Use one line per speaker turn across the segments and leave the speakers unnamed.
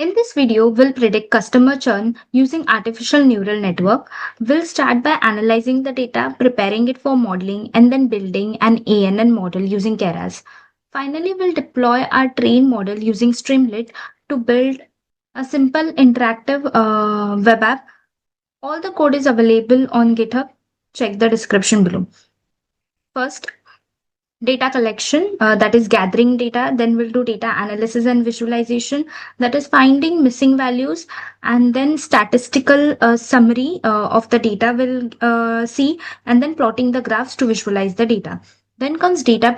In this video, we'll predict customer churn using artificial neural network. We'll start by analyzing the data, preparing it for modeling, and then building an ANN model using Keras. Finally, we'll deploy our trained model using Streamlit to build a simple interactive web app. All the code is available on GitHub. Check the description below. First, data collection, that is gathering data. Then we'll do data analysis and visualization, that is finding missing values. And then statistical summary of the data we'll see, and then plotting the graphs to visualize the data. Then comes data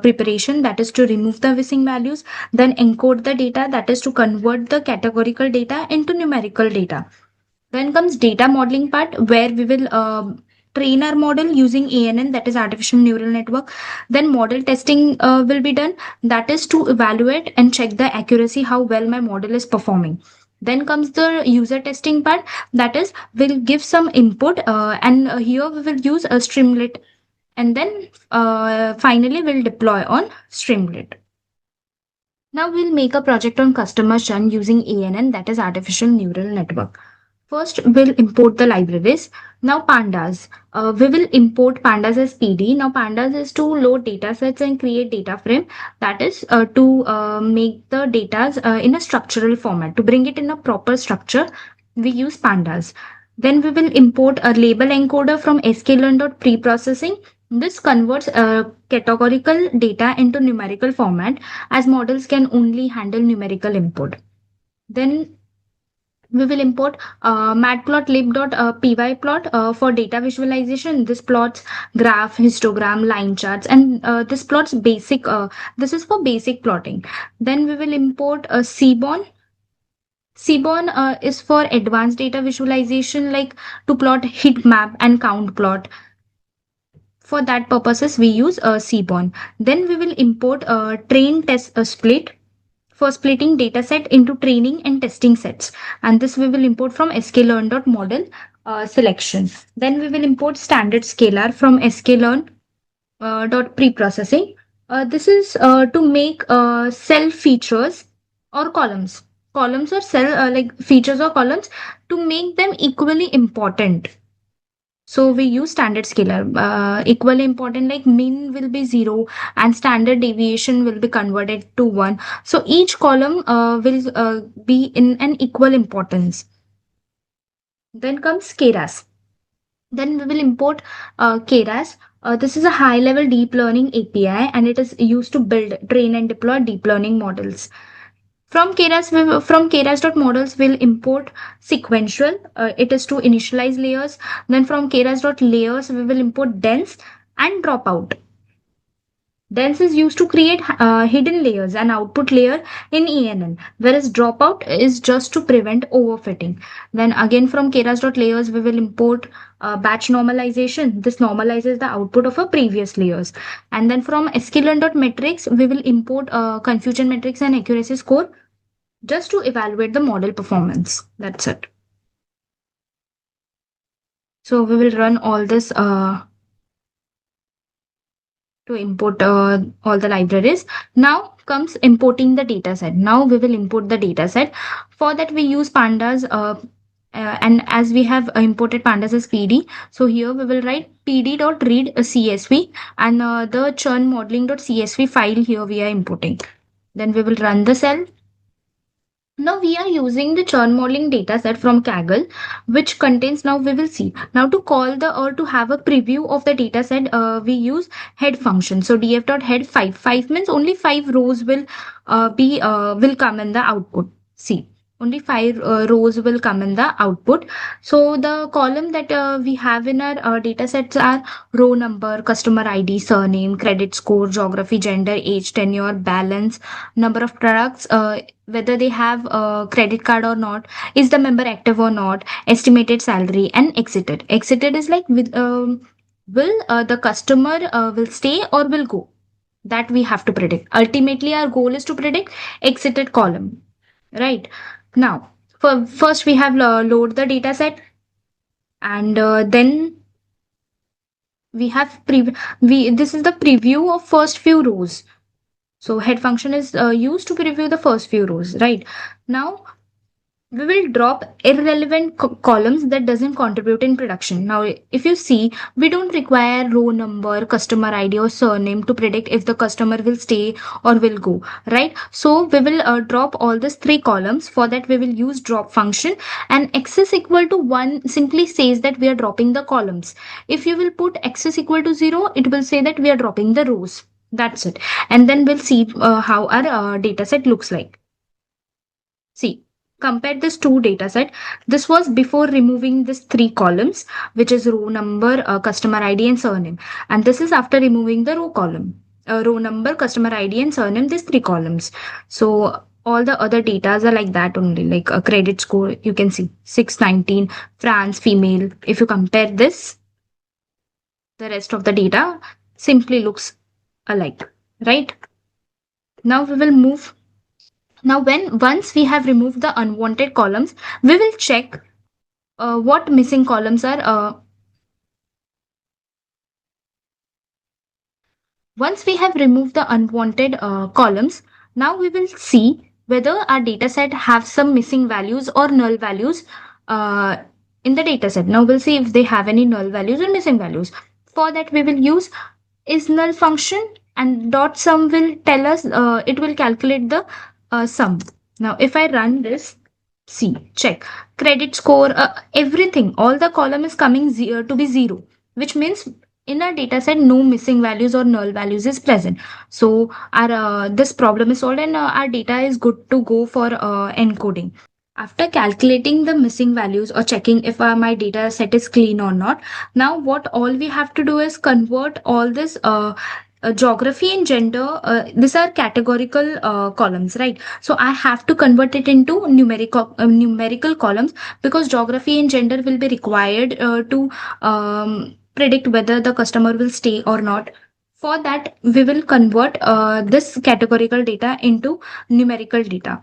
preparation, that is to remove the missing values. Then encode the data, that is to convert the categorical data into numerical data. Then comes data modeling part, where we will train our model using ANN, that is artificial neural network. Then model testing will be done, that is to evaluate and check the accuracy, how well my model is performing. Then comes the user testing part, that is we'll give some input and here we will use a Streamlit, and then finally we'll deploy on Streamlit. Now we'll make a project on customer churn using ANN, that is artificial neural network. First, we'll import the libraries. Now, pandas. We will import pandas as PD. Now, pandas is to load data sets and create data frame. That is to make the data in a structural format. To bring it in a proper structure, we use pandas. Then we will import a label encoder from sklearn.preprocessing. This converts categorical data into numerical format, as models can only handle numerical input. Then we will import matplotlib.pyplot for data visualization. This plots graph, histogram, line charts, and this plots basic. This is for basic plotting. Then we will import a Seaborn. Seaborn is for advanced data visualization, like to plot heat map and count plot. For that purposes, we use Seaborn. Then we will import a train test split for splitting dataset into training and testing sets. And this we will import from sklearn.model selection. Then we will import standard scalar from sklearn.preprocessing. This is to make cell features or columns. Columns or cell like features or columns, to make them equally important. So we use standard scalar, equally important, like mean will be 0 and standard deviation will be converted to 1. So each column will be in an equal importance. Then comes Keras. Then we will import Keras. This is a high level deep learning API, and it is used to build, train and deploy deep learning models. From Keras.models, we'll import sequential. It is to initialize layers. Then from Keras.layers, we will import dense and dropout. Dense is used to create hidden layers and output layer in ENN, whereas dropout is just to prevent overfitting. Then again from Keras.layers, we will import batch normalization. This normalizes the output of a previous layers. And then from sklearn.metrics, we will import confusion metrics and accuracy score, just to evaluate the model performance. That's it. So we will run all this to import all the libraries. Now comes importing the dataset. Now we will import the dataset. For that we use pandas, and as we have imported pandas as PD, so here we will write pd.read CSV, and the churn modeling.csv file here we are importing. Then we will run the cell. Now we are using the churn modeling dataset from Kaggle, which contains, now we will see. Now to call the, or to have a preview of the dataset, we use head function. So df.head 5. 5 means only 5 rows will will come in the output. See, only 5 rows will come in the output. So the column that we have in our datasets are row number, customer ID, surname, credit score, geography, gender, age, tenure, balance, number of products, whether they have a credit card or not, is the member active or not, estimated salary, and exited. Exited is like with will the customer will stay or will go. That we have to predict. Ultimately, our goal is to predict exited column, right? Now, first we have load the data set, and then we have this is the preview of first few rows. So head function is used to preview the first few rows, right? Now we will drop irrelevant columns that doesn't contribute in production. Now if you see, we don't require row number, customer id or surname to predict if the customer will stay or will go, right? So we will drop all these three columns. For that we will use drop function, and x is equal to 1 simply says that we are dropping the columns. If you will put x is equal to 0, it will say that we are dropping the rows. That's it. And then we'll see how our data set looks like. See, compare this two data set. This was before removing this three columns, which is row number, customer ID, and surname. And this is after removing the row column, row number, customer ID, and surname, these three columns. So all the other data are like that only, like a credit score, you can see 619, France, female. If you compare this, the rest of the data simply looks alike, right? Now we will move. Now, once we have removed the unwanted columns, we will check what missing columns are. Once we have removed the unwanted columns, now we will see whether our dataset have some missing values or null values uh, in the dataset. Now we'll see if they have any null values or missing values. For that, we will use is null function, and dot sum will tell us, it will calculate the sum. Now if I run this, see, check credit score, everything, all the column is coming to be 0, which means in our data set no missing values or null values is present. So our this problem is solved, and our data is good to go for encoding. After calculating the missing values or checking if my data set is clean or not, now what all we have to do is convert all this geography and gender. These are categorical columns, right? So I have to convert it into numerical columns, because geography and gender will be required to predict whether the customer will stay or not. For that, we will convert this categorical data into numerical data.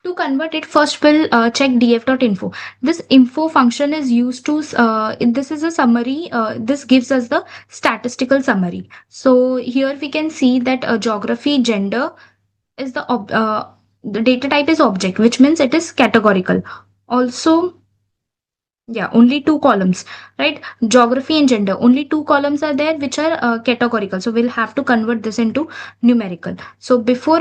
To convert it, first we'll check df.info. This info function is used to, this is a summary, this gives us the statistical summary. So here we can see that geography, gender is the data type is object, which means it is categorical. Also, yeah, only two columns, right? Geography and gender, only two columns are there which are categorical. So we'll have to convert this into numerical. So before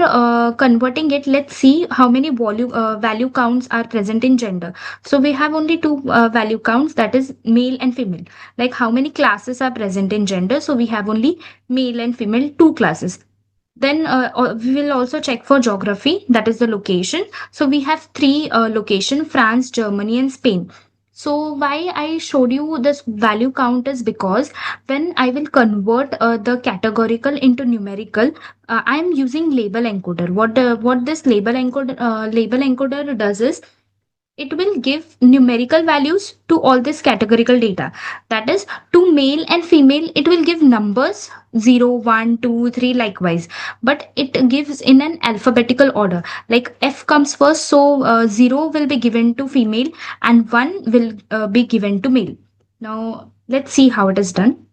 converting it, let's see how many value counts are present in gender. So we have only two value counts, that is male and female. Like how many classes are present in gender? So we have only male and female, two classes. Then we will also check for geography, that is the location. So we have three location: France, Germany, and Spain. So why I showed you this value count is because when I will convert the categorical into numerical, I am using label encoder. What this label encoder does is, it will give numerical values to all this categorical data. That is, to male and female, it will give numbers 0, 1, 2, 3, likewise. But it gives in an alphabetical order. Like F comes first, so 0 will be given to female and 1 will be given to male. Now, let's see how it is done.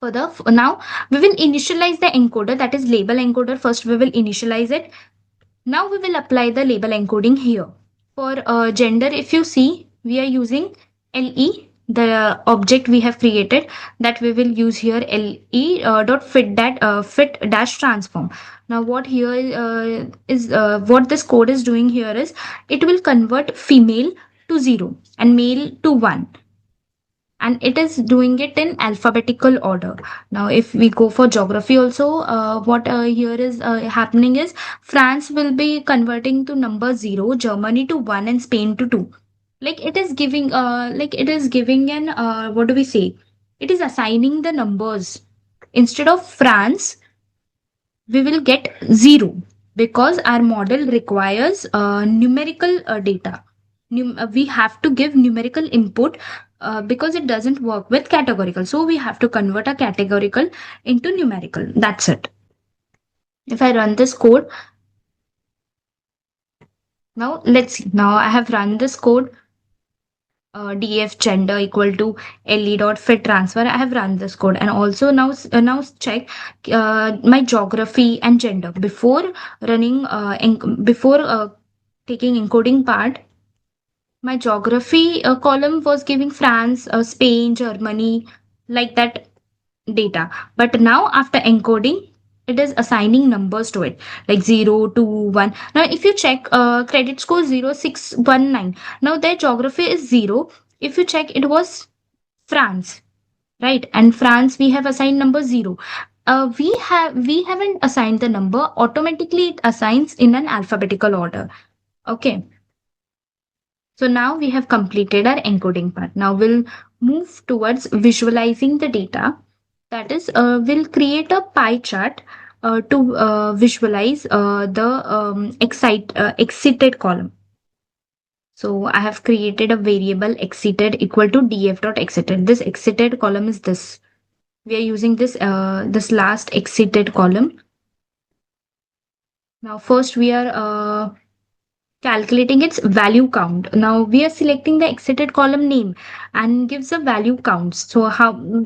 Now, we will initialize the encoder, that is label encoder. First, we will initialize it. Now, we will apply the label encoding here. For gender, if you see, we are using LE, the object we have created, that we will use here LE dot fit dash transform. Now what here is what this code is doing here is, it will convert female to 0 and male to 1. And it is doing it in alphabetical order. Now, if we go for geography also, what here is happening is, France will be converting to number 0, Germany to 1, and Spain to 2. Like it is giving, an, what do we say? It is assigning the numbers. Instead of France, we will get 0, because our model requires numerical data. We have to give numerical input because it doesn't work with categorical. So we have to convert a categorical into numerical. That's it. If I run this code, now let's see. Now I have run this code. df gender equal to le dot fit transfer. I have run this code, and also now check my geography and gender before running before taking encoding part. My geography column was giving France, Spain, Germany, like that data. But now after encoding, it is assigning numbers to it, like 0, 2, 1. Now, if you check credit score 0619, now their geography is 0. If you check, it was France, right? And France, we have assigned number 0. We haven't assigned the number. Automatically, it assigns in an alphabetical order. Okay. So now we have completed our encoding part. Now we'll move towards visualizing the data. That is, we'll create a pie chart to visualize the exited column. So I have created a variable exited equal to df.exited. This exited column is this. We are using this last exited column. Now first we are calculating its value count. Now we are selecting the exited column name and gives a value counts. So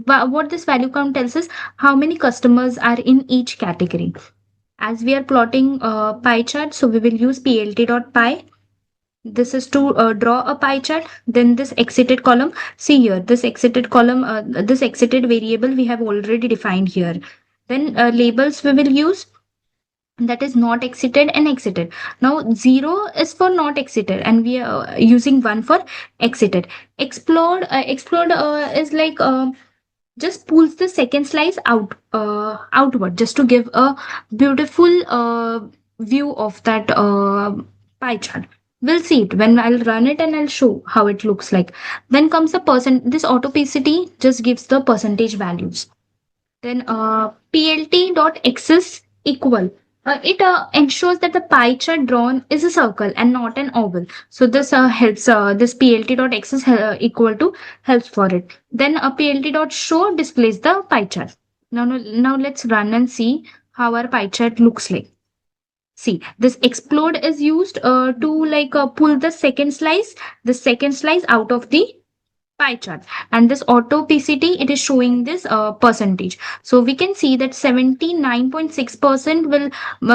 what this value count tells us, how many customers are in each category. As we are plotting a pie chart, so we will use plt.pie. This is to draw a pie chart. Then this exited column, see here, this exited column, this exited variable we have already defined here. Then labels we will use, that is not exited and exited. Now 0 is for not exited, and we are using 1 for exited. Explored is like just pulls the second slice outward, just to give a beautiful view of that pie chart. We'll see it when I'll run it, and I'll show how it looks like. Then comes the percent. This autopacity just gives the percentage values. Then plt.axis equal. It ensures that the pie chart drawn is a circle and not an oval. So this helps, this plt.axis equal to helps for it. Then plt.show displays the pie chart. Now let's run and see how our pie chart looks like. See, this explode is used to like pull the second slice out of the pie chart, and this auto PCT, it is showing this percentage. So we can see that 79.6% will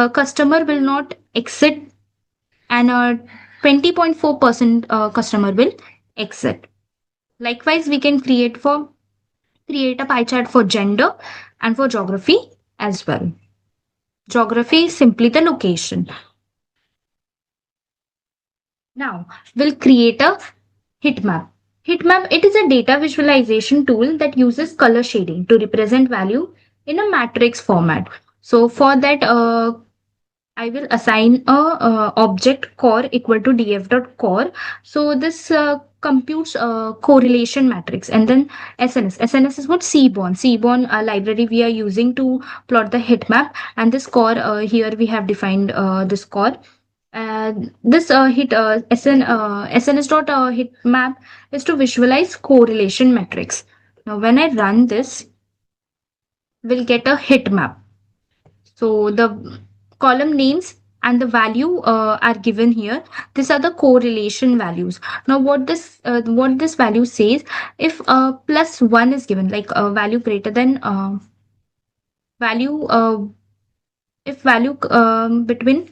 customer will not exit, and 20.4% customer will exit. Likewise, we can create a pie chart for gender and for geography as well. Geography is simply the location. Now we'll create a heat map. Heatmap, it is a data visualization tool that uses color shading to represent value in a matrix format. So for that, I will assign a object core equal to df.core. So this computes correlation matrix, and then SNS. SNS is what Seaborn. Seaborn library we are using to plot the heat map, and this core here we have defined this core. This SNS dot hit map is to visualize correlation metrics. Now, when I run this, we'll get a hit map. So the column names and the value are given here. These are the correlation values. Now, what this value says, if +1 is given, like a value greater than value, if value between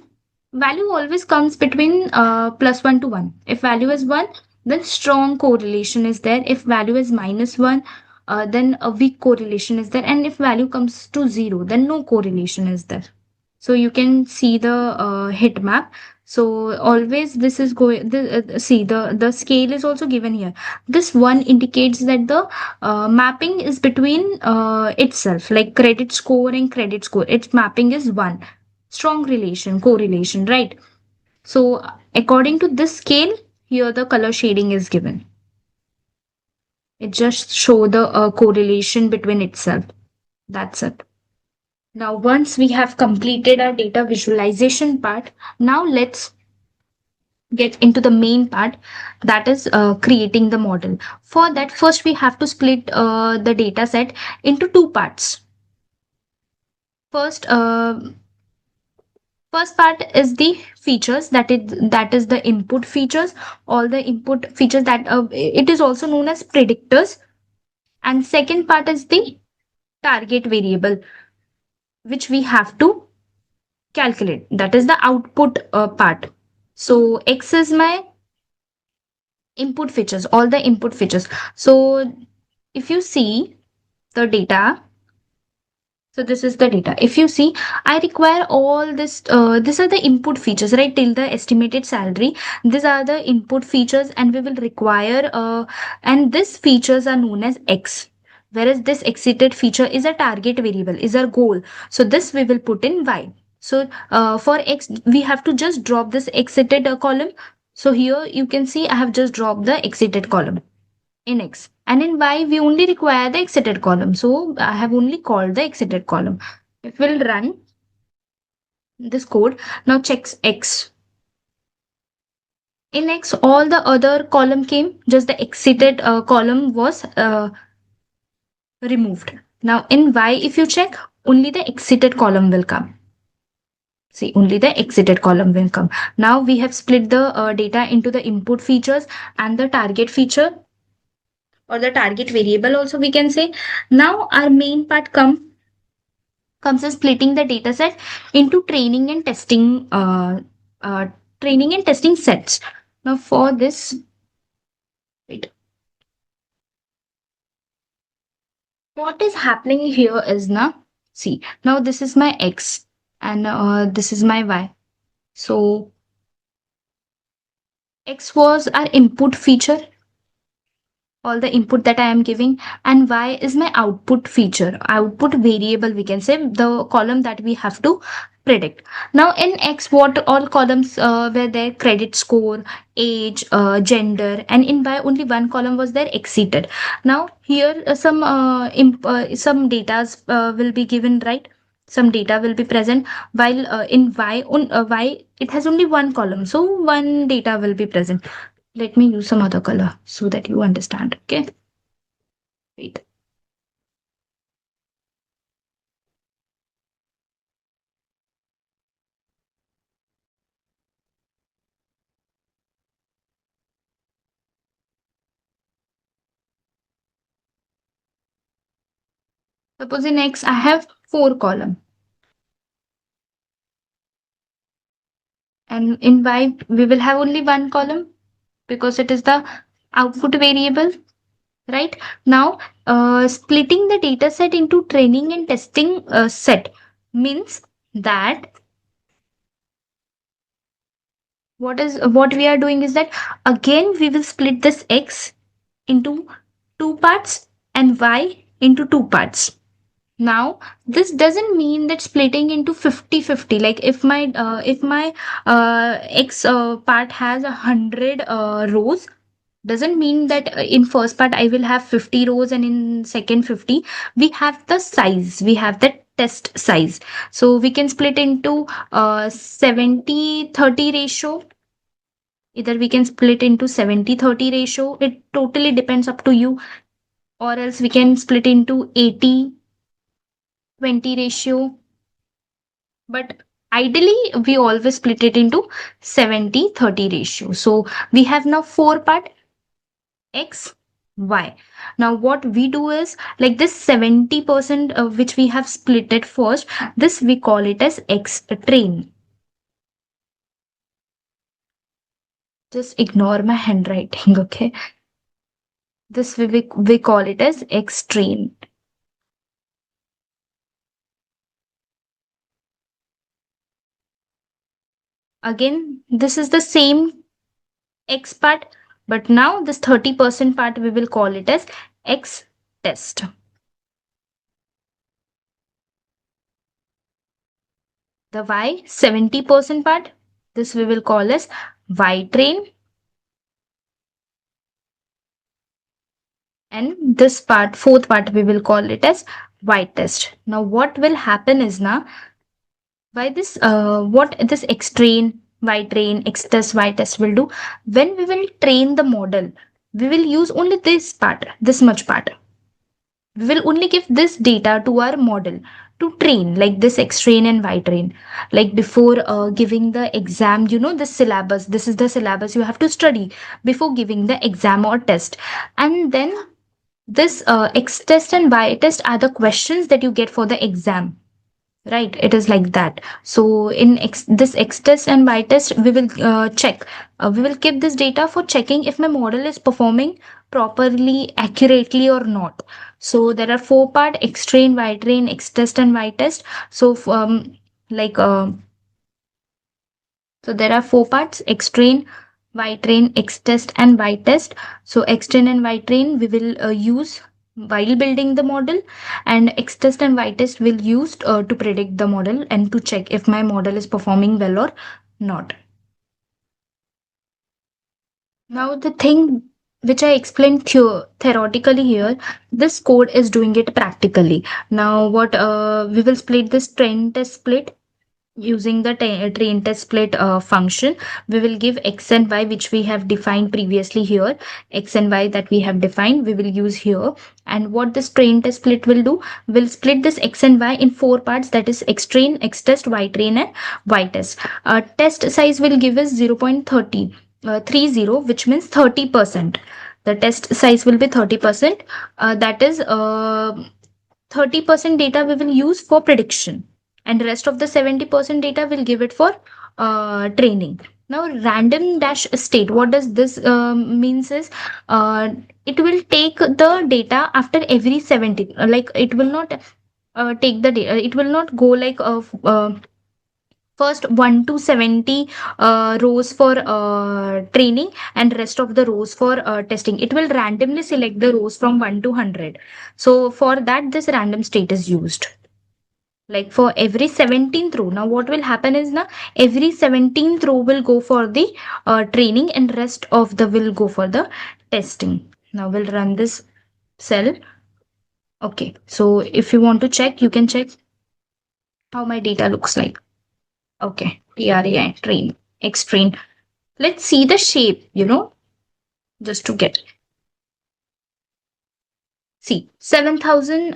value always comes between +1 to 1. If value is 1, then strong correlation is there. If value is -1, then a weak correlation is there. And if value comes to 0, then no correlation is there. So you can see the hit map. So always this is going, see the scale is also given here. This one indicates that the mapping is between itself, like credit score and credit score. Its mapping is 1. Strong correlation, right? So according to this scale, here the color shading is given. It just show the correlation between itself. That's it. Now, once we have completed our data visualization part, now let's get into the main part, that is creating the model. For that, first we have to split the data set into two parts. First, First part is the features, that is the input features, all the input features that it is also known as predictors. And second part is the target variable, which we have to calculate. That is the output part. So X is my input features, all the input features. So if you see the data, so this is the data. If you see, I require all this. These are the input features, right? Till the estimated salary. These are the input features, and we will require. And these features are known as X. Whereas this exited feature is a target variable, is our goal. So this we will put in Y. So for X, we have to just drop this exited column. So here you can see I have just dropped the exited column in X. And in Y, we only require the exited column. So I have only called the exited column. If we'll run this code, now checks X. In X, all the other column came, just the exited column was removed. Now in Y, if you check, only the exited column will come. See, only the exited column will come. Now we have split the data into the input features and the target feature, or the target variable also we can say. Now our main part comes as splitting the data set into uh, training and testing sets. Now for this, wait, what is happening here is now, see, now this is my X and this is my Y. So X was our input feature, all the input that I am giving, and Y is my output feature, output variable, we can say, the column that we have to predict. Now in X, what all columns were there? Credit score, age, gender, and in Y only one column was there, exceeded. Now here some data will be given, right? Some data will be present, while in Y it has only one column, so one data will be present. Let me use some other color so that you understand. Okay. Wait. Suppose in X I have four column, and in Y we will have only one column because it is the output variable. Right now, splitting the data set into training and testing set means that what we are doing is that again we will split this X into two parts and Y into two parts. Now this doesn't mean that splitting into 50-50, like if my X part has 100 rows, doesn't mean that in first part I will have 50 rows and in second 50. We have the size, we have the test size, so we can split into 70-30 ratio. Either we can split into 70-30 ratio, it totally depends up to you, or else we can split into 80-20 ratio. But ideally we always split it into 70-30 ratio. So we have now four part, X, Y. Now what we do is, like this 70% of which we have split it first, this we call it as X train. Just ignore my handwriting, okay? This we call it as X train. Again, this is the same X part, but now this 30% part we will call it as X test. The Y 70% part, this we will call as Y train. And this part, fourth part, we will call it as Y test. Now what will happen is now, by this what this X train, Y train, X test, Y test will do, when we will train the model, we will use only this part, this much part. We will only give this data to our model to train, like this X train and Y train. Like before giving the exam, the syllabus, this is the syllabus you have to study before giving the exam or test. And then this X test and Y test are the questions that you get for the exam. Right, it is like that. So in this X test and Y test, we will check. We will keep this data for checking if my model is performing properly, accurately or not. So there are four part: X train, Y train, X test, and Y test. So like so there are four parts: X train, Y train, X test, and Y test. So X train and Y train we will use while building the model, and X test and Y test will use to predict the model and to check if my model is performing well or not. Now the thing which I explained theoretically here, this code is doing it practically. Now what we will split this train test split using the train test split function. We will give x and y which we have defined previously here. X and y that we have defined we will use here. And what this train test split will do, will split this x and y in four parts, that is x train, x test, y train, and y test. Test size will give us 0.30 30, which means 30%. The test size will be 30%. That is 30% data we will use for prediction, and the rest of the 70% data we'll give it for training. Now random dash state, what does this means is it will take the data after every 70, like it will not take the data, it will not go like first 1 to 70 rows for training and rest of the rows for testing. It will randomly select the rows from 1 to 100. So for that this random state is used, like for every 17th row. Now what will happen is now every 17th row will go for the training and rest of the will go for the testing. Now we'll run this cell. Okay, so if you want to check, you can check how my data looks like. Okay, TRAI train, X train. Let's see the shape, just to get. See, 7,000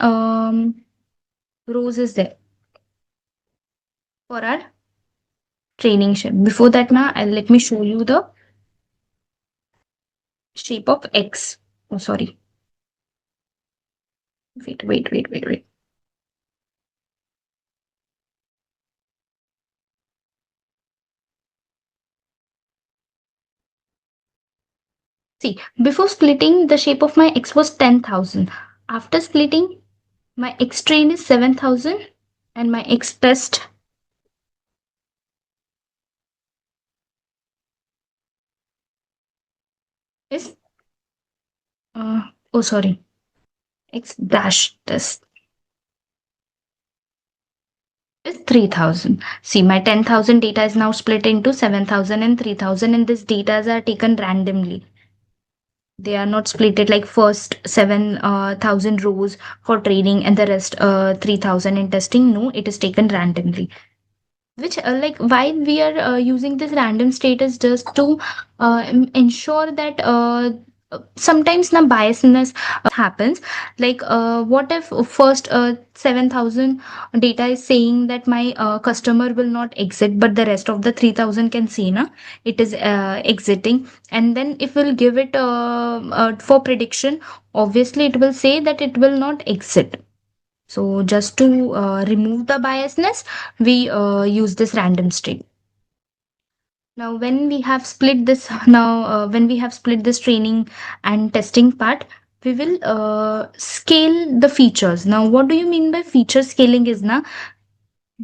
rows is there for our training shape. Before that, now let me show you the shape of X. Oh, sorry. Wait. See, before splitting, the shape of my X was 10,000. After splitting, my X train is 7,000 and my X test is, oh, sorry, X dash test is 3,000. See, my 10,000 data is now split into 7,000 and 3,000, and these data are taken randomly. They are not splitted like first 7,000 rows for training and the rest 3,000 in testing. No, it is taken randomly. Which like why we are using this random state is just to ensure that sometimes na biasness happens. Like what if first 7,000 data is saying that my customer will not exit, but the rest of the 3,000 can see na it is exiting. And then if we'll give it for prediction, obviously it will say that it will not exit. So just to remove the biasness, we use this random string. Now, when we have split this training and testing part, we will scale the features. Now, what do you mean by feature scaling is now,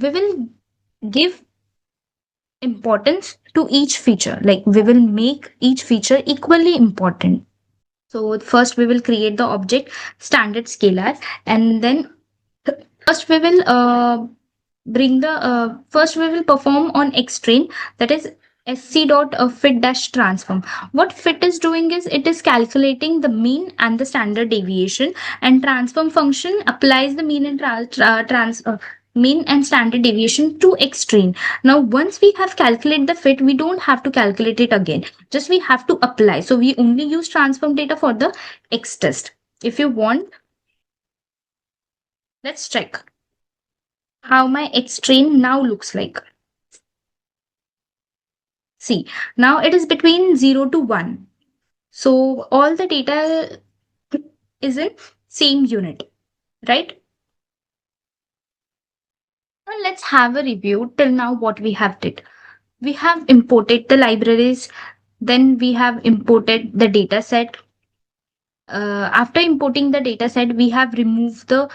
we will give importance to each feature. Like we will make each feature equally important. So first we will create the object standard scalar, and then first we will first we will perform on X train, that is sc dot fit dash transform. What fit is doing is it is calculating the mean and the standard deviation, and transform function applies the mean and mean and standard deviation to X train. Now once we have calculated the fit, we don't have to calculate it again, just we have to apply. So we only use transform data for the X test. If you want, Let's check how my X train now looks like. See, now it is between 0 to 1. So all the data is in same unit, right? Now let's have a review till now what we have did. We have imported the libraries, then we have imported the data set. After importing the data set, we have removed the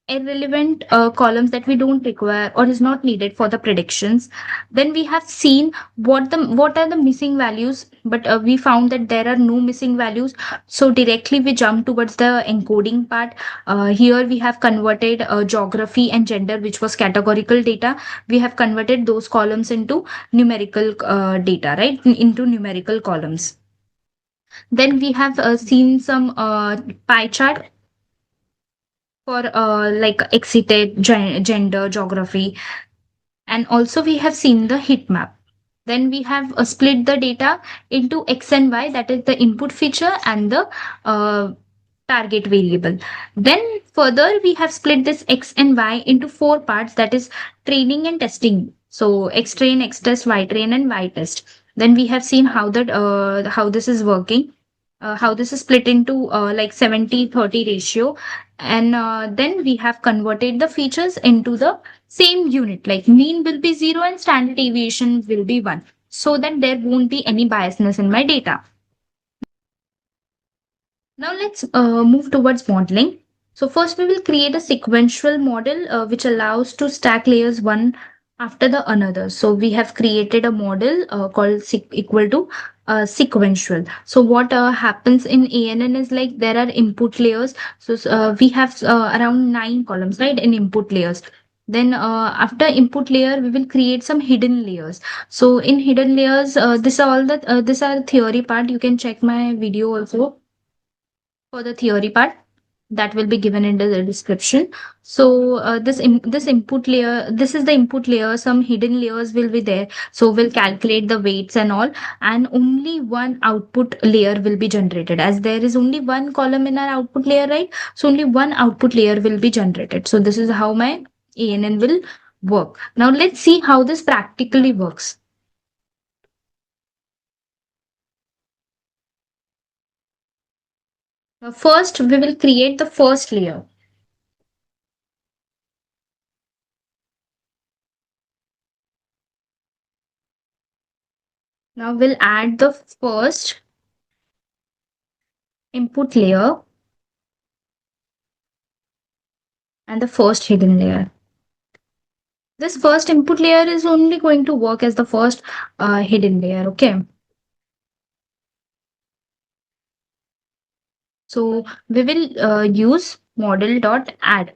irrelevant columns that we don't require or is not needed for the predictions. Then we have seen what are the missing values, but we found that there are no missing values, so directly we jump towards the encoding part. Here we have converted geography and gender, which was categorical data. We have converted those columns into numerical data, right, into numerical columns. Then we have seen some pie chart for like exited gender geography, and also we have seen the heat map. Then we have split the data into x and y, that is the input feature and the uh, target variable. Then further we have split this x and y into four parts, that is training and testing. So x train, x test, y train and y test. Then we have seen how this is working, how this is split into like 70-30 ratio. And then we have converted the features into the same unit, like mean will be 0 and standard deviation will be 1, so that there won't be any biasness in my data. Now let's move towards modeling. So first we will create a sequential model which allows to stack layers one after the another. So we have created a model called equal to sequential. So what happens in ANN is like there are input layers. So we have around 9 columns, right, in input layers. Then after input layer, we will create some hidden layers. So in hidden layers, this are theory part. You can check my video also for the theory part, that will be given in the description. So this input layer, this is the input layer, some hidden layers will be there, so we'll calculate the weights and all, and only one output layer will be generated, as there is only one column in our output layer, right? So only one output layer will be generated. So this is how my ANN will work. Now let's see how this practically works. Now first we will create the first layer. Now we'll add the first input layer and the first hidden layer. This first input layer is only going to work as the first hidden layer, okay? So we will use model.add.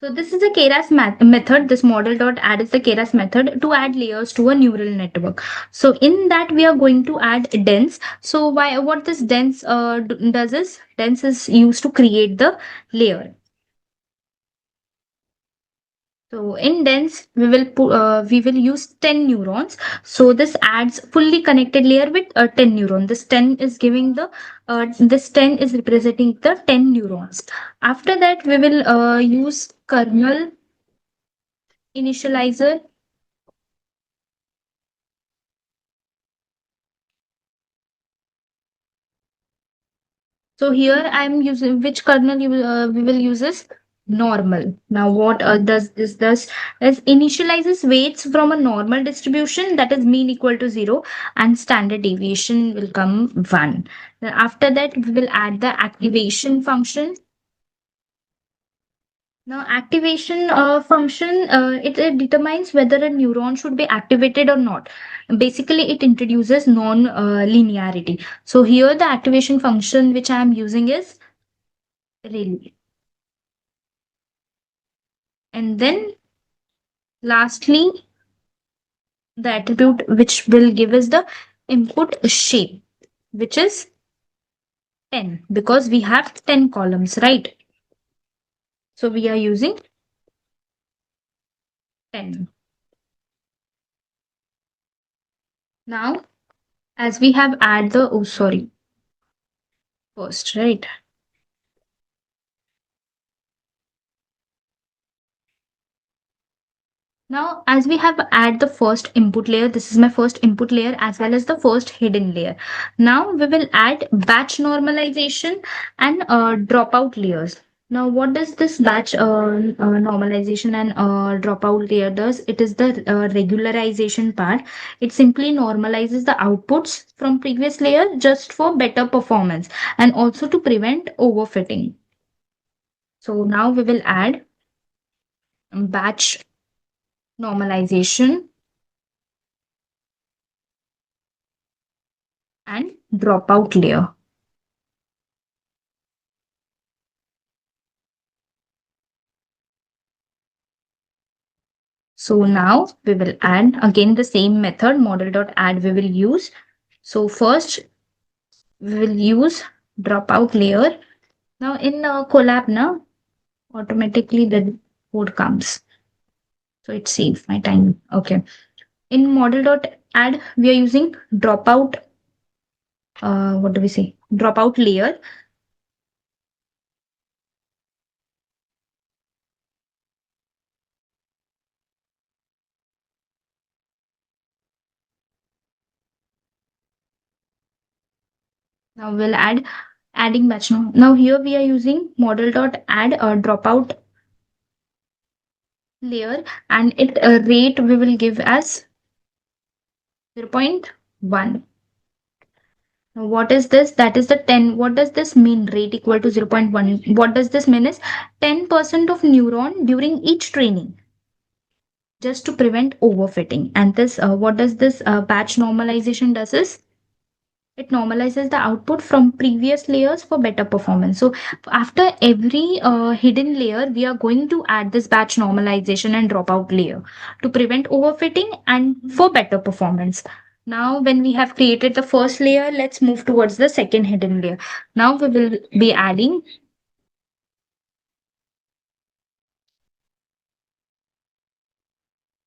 So this is a Keras method. This model.add is the Keras method to add layers to a neural network. So in that we are going to add dense. So what this dense does is, dense is used to create the layer. So in dense, we will use 10 neurons. So this adds fully connected layer with 10 neuron. This 10 is giving the this 10 is representing the 10 neurons. After that, we will use kernel initializer. So here I am using which kernel we will use is normal. Now what does this does is initializes weights from a normal distribution, that is mean equal to 0 and standard deviation will come 1. Then after that we will add the activation function. Now activation function, it determines whether a neuron should be activated or not. Basically it introduces non linearity. So here the activation function which I am using is really. And then lastly, the attribute which will give us the input shape, which is 10, because we have 10 columns, right? So we are using 10. Now, as we have add the, oh, sorry, first, right? Now, as we have add the first input layer, this is my first input layer as well as the first hidden layer. Now we will add batch normalization and dropout layers. Now, what does this batch normalization and dropout layer does? It is the regularization part. It simply normalizes the outputs from previous layer just for better performance and also to prevent overfitting. So now we will add batch normalization and dropout layer. So now we will add again the same method model.add we will use. So first we will use dropout layer. Now in collab now automatically the code comes. So it saves my time. Okay. In model.add we are using dropout what do we say? Dropout layer. Now we'll adding batch now. Now here we are using model.add a dropout layer and it rate we will give as 0.1. Now what is this? That is the 10. What does this mean? Rate equal to 0.1. What does this mean is 10% of neuron during each training just to prevent overfitting. And this, what does this batch normalization does is it normalizes the output from previous layers for better performance. So after every hidden layer, we are going to add this batch normalization and dropout layer to prevent overfitting and for better performance. Now, when we have created the first layer, let's move towards the second hidden layer. Now we will be adding,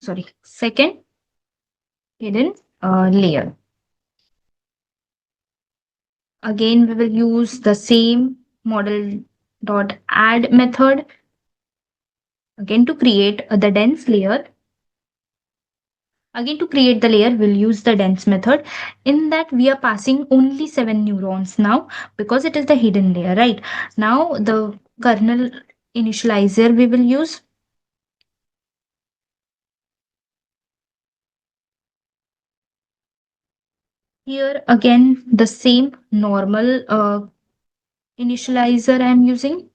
sorry, second hidden layer. Again, we will use the same model dot add method again to create the dense layer. Again, to create the layer, we'll use the dense method. In that, we are passing only 7 neurons now because it is the hidden layer, right? Now, the kernel initializer we will use. Here, again, the same normal initializer I'm using.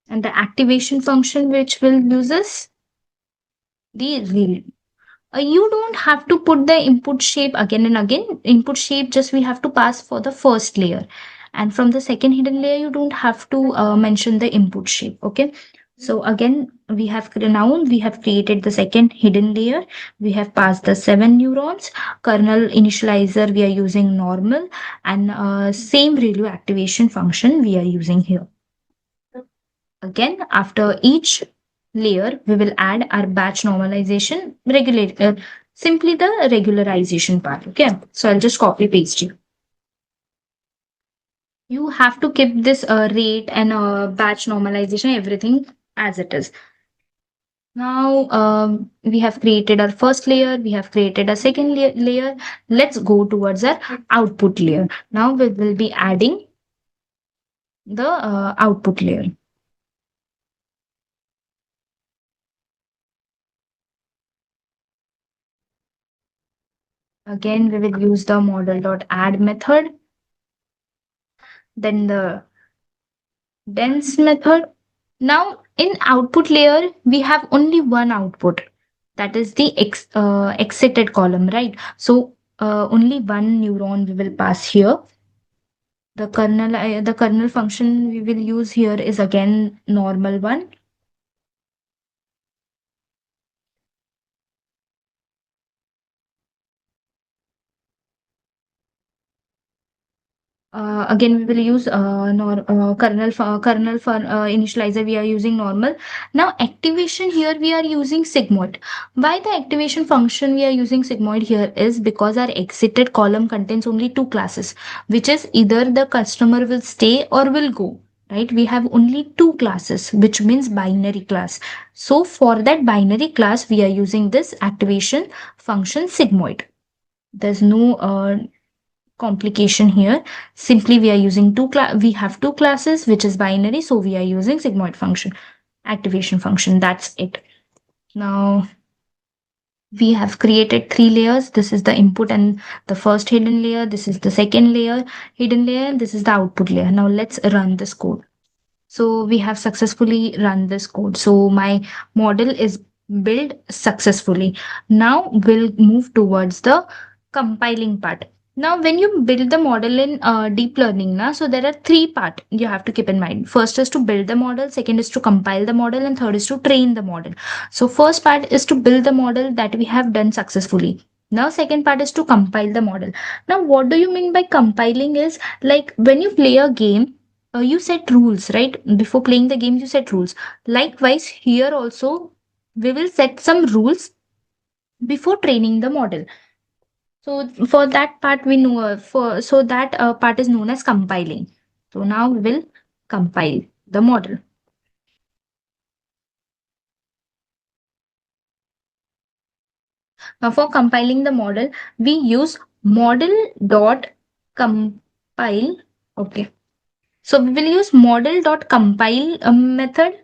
And the activation function which will use is the real. You don't have to put the input shape again and again. Input shape just we have to pass for the first layer. And from the second hidden layer, you don't have to mention the input shape. Okay. So again, now we have created the second hidden layer. We have passed the 7 neurons. Kernel initializer, we are using normal and same ReLU activation function we are using here. Again, after each layer, we will add our batch normalization, simply the regularization part. Okay, so I'll just copy paste you. You have to keep this rate and batch normalization, everything as it is. Now we have created our first layer, we have created a second layer. Let's go towards our output layer. Now we will be adding the output layer. Again, we will use the model.add method. Then the dense method. Now in output layer, we have only one output. That is the exited column, right? So only one neuron we will pass here. The kernel function we will use here is again normal one. Again, we will use kernel for initializer. We are using normal. Now, activation here we are using sigmoid. Why the activation function we are using sigmoid here is because our exited column contains only two classes, which is either the customer will stay or will go. Right? We have only two classes, which means binary class. So for that binary class, we are using this activation function sigmoid. There's no complication here. Simply we are using we have two classes which is binary, so we are using sigmoid function, activation function. That's it. Now we have created three layers. This is the input and the first hidden layer. This is the second layer, hidden layer. This is the output layer. Now let's run this code. So we have successfully run this code. So my model is built successfully. Now we'll move towards the compiling part. Now, when you build the model in deep learning, so there are three parts you have to keep in mind. First is to build the model, second is to compile the model, and third is to train the model. So first part is to build the model that we have done successfully. Now, second part is to compile the model. Now, what do you mean by compiling is like when you play a game, you set rules, right? Before playing the game, you set rules. Likewise, here also, we will set some rules before training the model. So for that part, we know for so that part is known as compiling. So now we will compile the model. Now for compiling the model, we use model dot compile. Okay. So we will use model dot compile method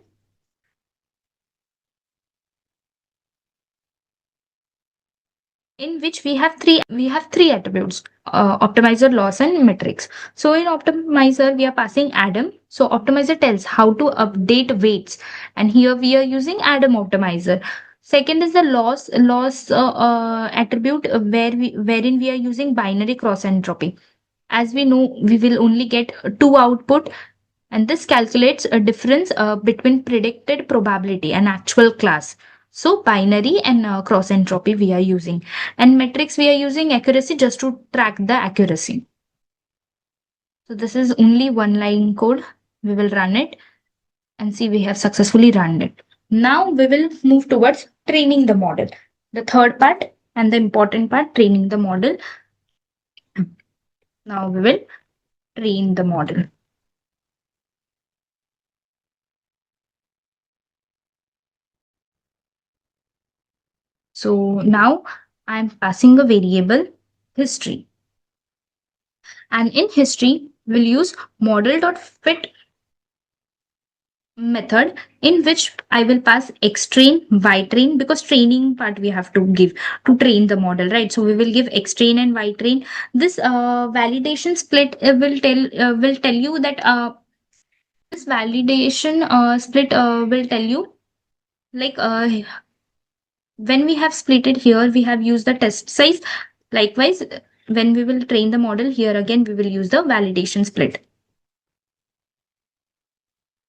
in which we have three attributes: optimizer, loss, and metrics. So in optimizer we are passing Adam. So optimizer tells how to update weights, and here we are using Adam optimizer. Second is the loss attribute, wherein we are using binary cross entropy. As we know, we will only get two output, and this calculates a difference between predicted probability and actual class. So binary and cross entropy we are using, and metrics we are using accuracy just to track the accuracy. So this is only one line code. We will run it and see we have successfully run it. Now we will move towards training the model. The third part and the important part, training the model. Now we will train the model. So now I'm passing a variable history. And in history, we'll use model.fit method in which I will pass xtrain, ytrain, because training part we have to give to train the model, right? So we will give xtrain and ytrain. This validation split will tell you that this validation split will tell you like when we have split it here, we have used the test size. Likewise, when we will train the model here again, we will use the validation split.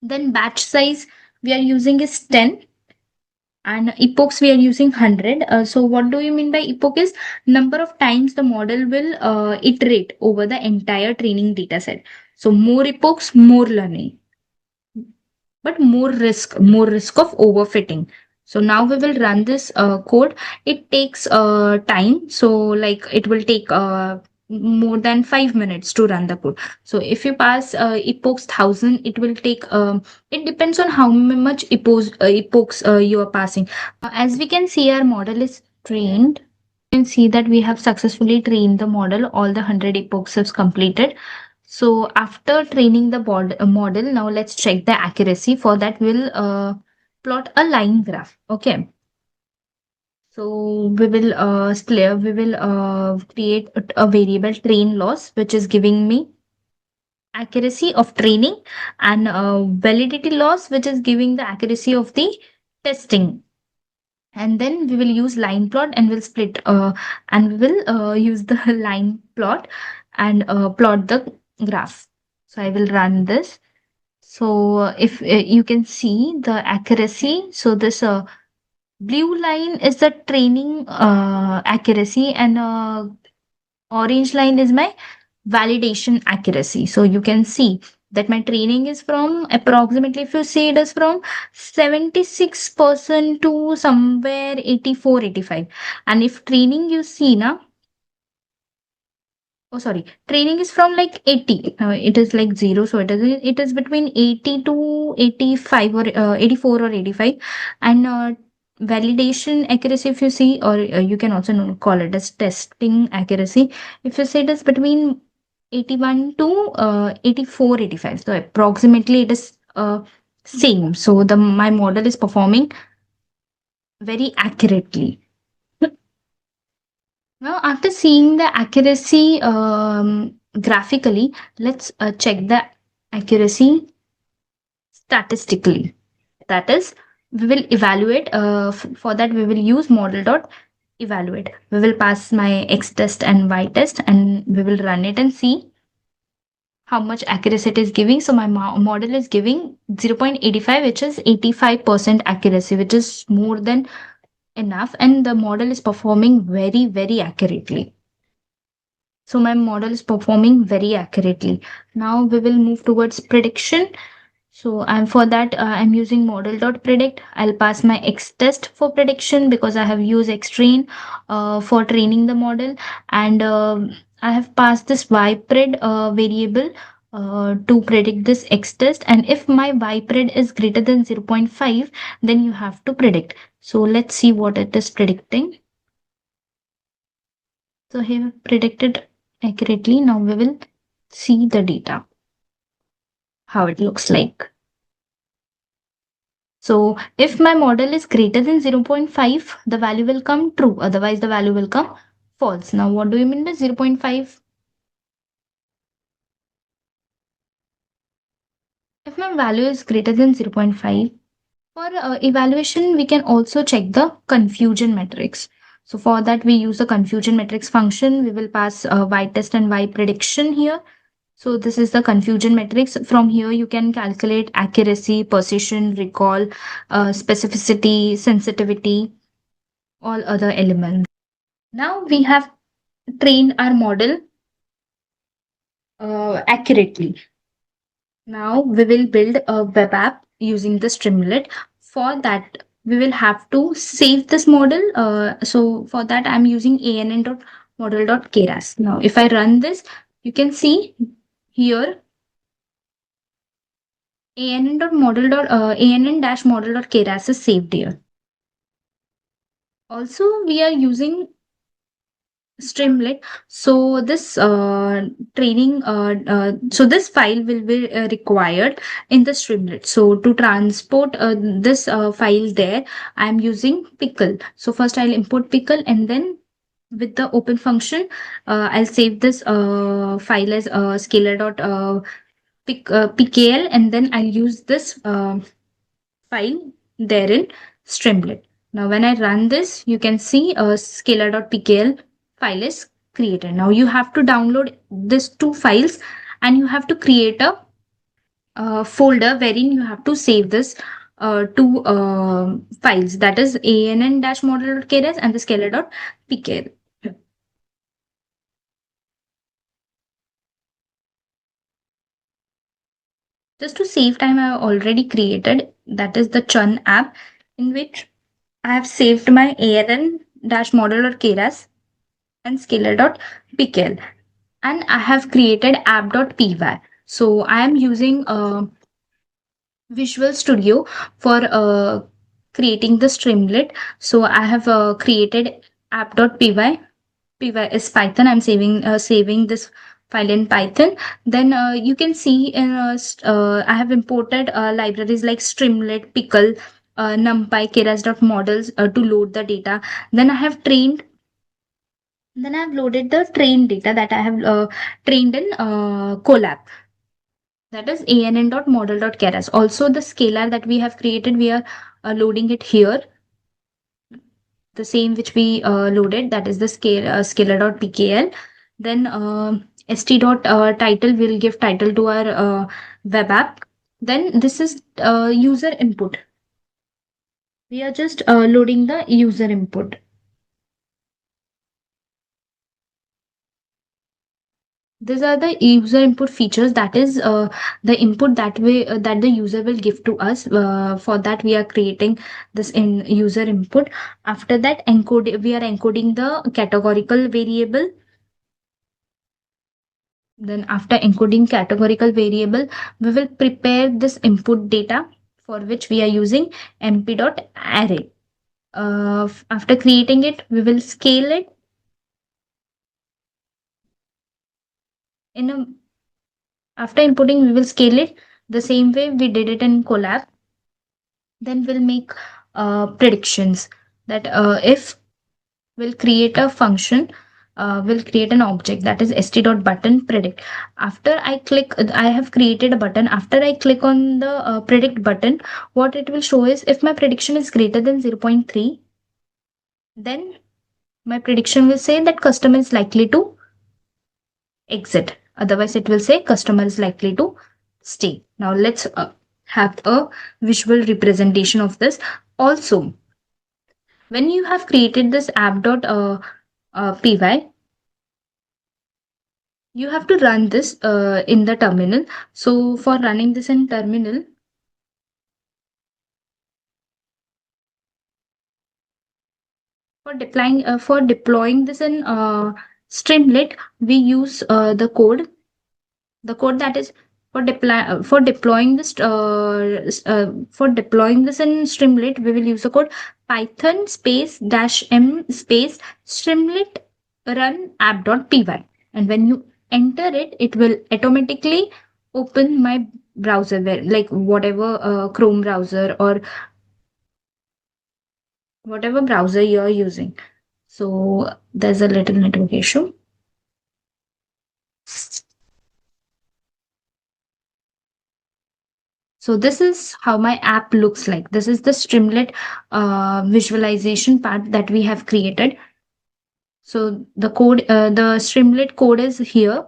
Then batch size we are using is 10, and epochs we are using 100. So what do you mean by epoch is number of times the model will iterate over the entire training data set. So more epochs, more learning, but more risk of overfitting. So now we will run this code. It takes time. So like it will take more than 5 minutes to run the code. So if you pass epochs 1000, it will take it depends on how much epochs you are passing. As we can see, our model is trained. You can see that we have successfully trained the model. All the 100 epochs have completed. So after training the model, now let's check the accuracy. For that, we'll plot a line graph. Okay. So we will create a variable train loss, which is giving me accuracy of training, and validity loss, which is giving the accuracy of the testing. And then we will use line plot and we'll split and we will use the line plot and plot the graph. So I will run this. So if you can see the accuracy, so this blue line is the training accuracy, and orange line is my validation accuracy. So you can see that my training is from approximately, if you see, it is from 76% to somewhere 84, 85. And if training you see now, oh, sorry. Training is from like 80. It is like zero. So it is between 80 to 85 or 84 or 85. And validation accuracy, if you see, or you can also call it as testing accuracy. If you say it is between 81 to 84, 85. So approximately it is same. So my model is performing very accurately. Now, after seeing the accuracy graphically, let's check the accuracy statistically. That is, we will evaluate. For that, we will use model dot evaluate. We will pass my x test and y test, and we will run it and see how much accuracy it is giving. So my model is giving 0.85, which is 85% accuracy, which is more than enough, and the model is performing very, very accurately. So my model is performing very accurately. Now we will move towards prediction. So I'm for that I'm using model.predict. I'll pass my X test for prediction because I have used Xtrain for training the model, and I have passed this ypred variable to predict this X test. And if my ypred is greater than 0.5, then you have to predict. So let's see what it is predicting. So here predicted accurately. Now we will see the data, how it looks like. So if my model is greater than 0.5, the value will come true. Otherwise, the value will come false. Now, what do you mean by 0.5? If my value is greater than 0.5, for evaluation, we can also check the confusion matrix. So for that, we use the confusion matrix function. We will pass y test and y prediction here. So this is the confusion matrix. From here, you can calculate accuracy, precision, recall, specificity, sensitivity, all other elements. Now we have trained our model accurately. Now we will build a web app using the Streamlit. For that, we will have to save this model. So for that, I'm using ann.model.keras. Now, if I run this, you can see here ann-model.keras is saved here. Also, we are using Streamlit. So this so this file will be required in the Streamlit. So to transport this file there, I'm using pickle. So first I'll import pickle, and then with the open function, I'll save this file as scalar dot pkl, and then I'll use this file there in Streamlit. Now, when I run this, you can see a scalar.pkl file is created. Now, you have to download these two files, and you have to create a folder wherein you have to save this two files, that is ann-model.keras and the scalar.pkl. Just to save time, I have already created, that is the Churn app, in which I have saved my ann-model.keras and scalar.pkl, and I have created app.py. So I am using Visual Studio for creating the Streamlit. So I have created app.py. Py is Python. I'm saving this file in Python. Then you can see in I have imported libraries like Streamlit, Pickle, NumPy, Keras.models to load the data. Then I have trained Then I've loaded the trained data that I have trained in Colab. That is ann.model.keras. Also, the scalar that we have created, we are loading it here. The same which we loaded, that is the scalar.pkl. Then st.title will give title to our web app. Then this is user input. We are just loading the user input. These are the user input features. That is the input that the user will give to us. For that, we are creating this in user input. After that, we are encoding the categorical variable. Then after encoding categorical variable, we will prepare this input data, for which we are using mp.array. After creating it, we will scale it in a after inputting, we will scale it the same way we did it in Colab. Then we'll make predictions that if we'll create a function, we'll create an object that is st.button predict. After I have created a button. After I click on the predict button, what it will show is if my prediction is greater than 0.3, then my prediction will say that customer is likely to exit. Otherwise, it will say customer is likely to stay. Now, let's have a visual representation of this. Also, when you have created this app.py, you have to run this in the terminal. So, for running this in terminal, for deploying this in Streamlit, we use the code that is for deploying this in Streamlit. We will use the code python space dash m space Streamlit run app.py, and when you enter it, it will automatically open my browser, where like whatever Chrome browser or whatever browser you're using. So there's a little network issue. So this is how my app looks like. This is the Streamlit visualization part that we have created. So the Streamlit code is here.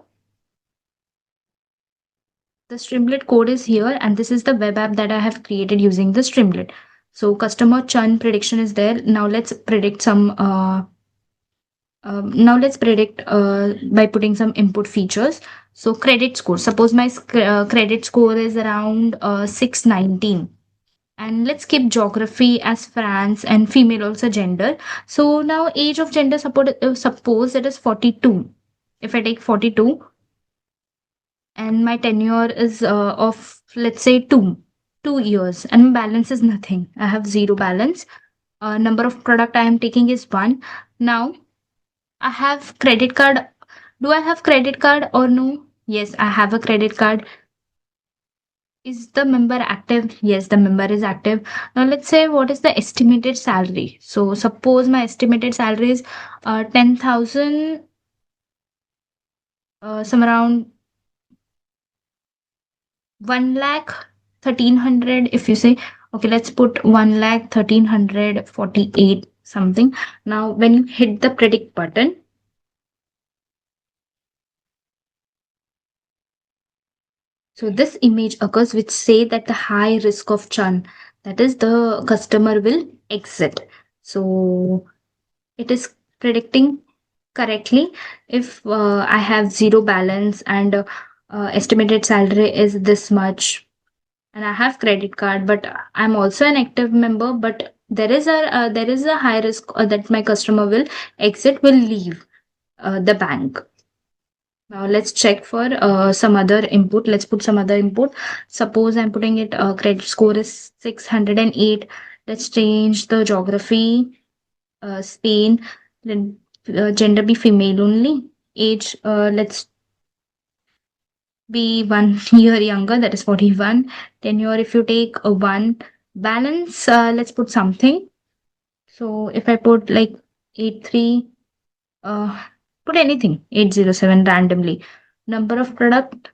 The Streamlit code is here, and this is the web app that I have created using the Streamlit. So customer churn prediction is there. Now let's predict by putting some input features. So credit score. Suppose my credit score is around 619. And let's keep geography as France and female also gender. So now age of gender, suppose it is 42. If I take 42 and my tenure is of, let's say, 2 years, and my balance is nothing. I have zero balance. Number of product I am taking is 1. Now I have credit card. Do I have credit card or no? Yes, I have a credit card. Is the member active? Yes, the member is active. Now let's say what is the estimated salary. So suppose my estimated salary is 10,000, some around 1 lakh 1300. If you say, okay, let's put 1 lakh 1348 something. Now when you hit the predict button, so this image occurs which say that the high risk of churn, that is the customer will exit. So it is predicting correctly if I have zero balance and estimated salary is this much, and I have credit card, but I'm also an active member, but there is a high risk that my customer will exit, will leave the bank. Now let's check for some other input. Let's put some other input. Suppose I'm putting it credit score is 608. Let's change the geography, Spain. Then gender be female only. Age, let's be 1 year younger, that is 41. Tenure, if you take a 1. Balance, let's put something. So if I put like 83, put anything, 807 randomly. Number of product,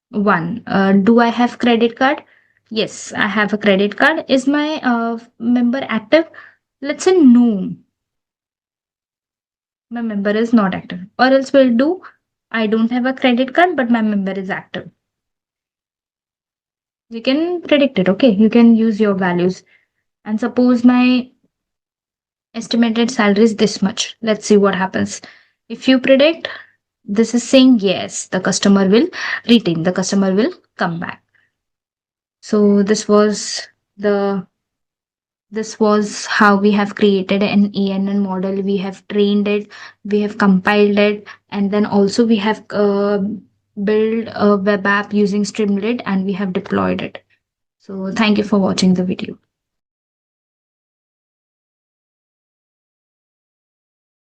1. Do I have credit card? Yes, I have a credit card. Is my member active? Let's say no. My member is not active. Or else we'll do, I don't have a credit card, but my member is active. You can predict it, okay? You can use your values. And suppose my estimated salary is this much. Let's see what happens. If you predict, this is saying yes, the customer will retain, the customer will come back. So the this was how we have created an ANN model. We have trained it, we have compiled it, and then also we have built a web app using Streamlit and we have deployed it. So thank you for watching the video.